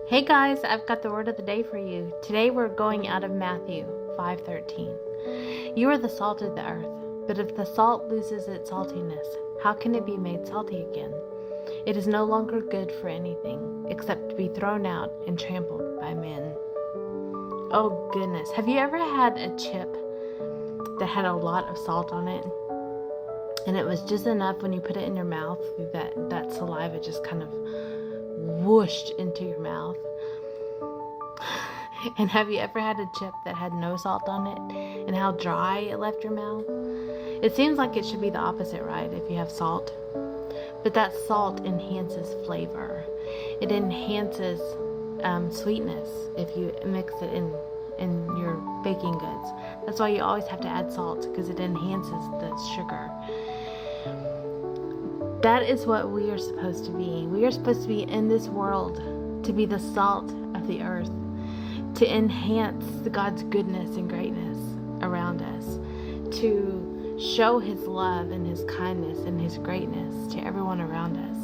Hey guys, I've got the word of the day for you. Today we're going out of Matthew 5:13. You are the salt of the earth, but if the salt loses its saltiness, how can it be made salty again? It is no longer good for anything except to be thrown out and trampled by men. Oh goodness, have you ever had a chip that had a lot of salt on it? And it was just enough when you put it in your mouth that saliva just kind of whooshed into your mouth. And have you ever had a chip that had no salt on it and how dry it left your mouth? It seems like it should be the opposite, right? If you have salt. But that salt enhances flavor. It enhances sweetness if you mix it in your baking goods. That's why you always have to add salt, because it enhances the sugar. That is what we are supposed to be. We are supposed to be in this world to be the salt of the earth, to enhance God's goodness and greatness around us, to show His love and His kindness and His greatness to everyone around us.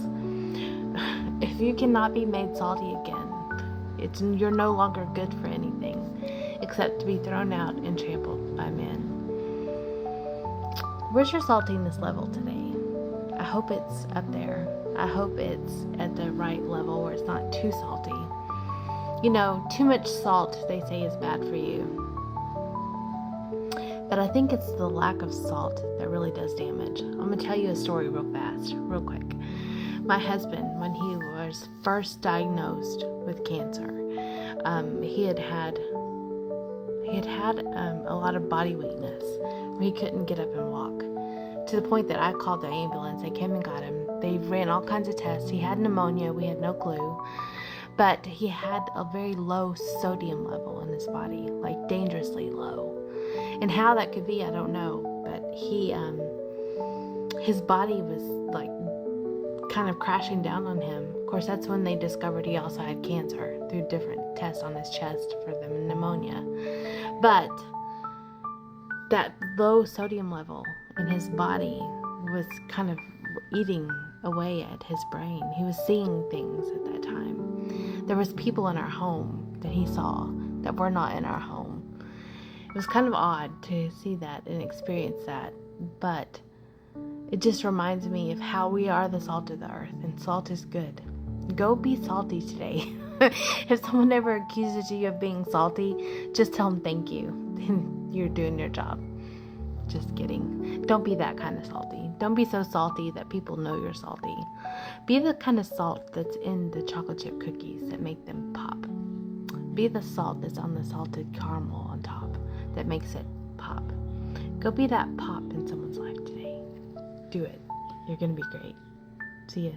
If you cannot be made salty again, you're no longer good for anything except to be thrown out and trampled by men. Where's your saltiness level today? I hope it's up there. I hope it's at the right level where it's not too salty. You know, too much salt, they say, is bad for you. But I think it's the lack of salt that really does damage. I'm going to tell you a story real quick. My husband, when he was first diagnosed with cancer, he had had a lot of body weakness where he couldn't get up and walk. To the point that I called the ambulance. They came and got him. They ran all kinds of tests. He had pneumonia. We had no clue. But he had a very low sodium level in his body, like dangerously low. And how that could be, I don't know. But his body was like kind of crashing down on him. Of course, that's when they discovered he also had cancer through different tests on his chest for the pneumonia. But that low sodium level in his body was kind of eating away at his brain. He was seeing things at that time. There was people in our home that he saw that were not in our home. It was kind of odd to see that and experience that, but it just reminds me of how we are the salt of the earth, and salt is good. Go be salty today. If someone ever accuses you of being salty, just tell them thank you. You're doing your job. Just kidding. Don't be that kind of salty. Don't be so salty that people know you're salty. Be the kind of salt that's in the chocolate chip cookies that make them pop. Be the salt that's on the salted caramel on top that makes it pop. Go be that pop in someone's life today. Do it. You're going to be great. See ya.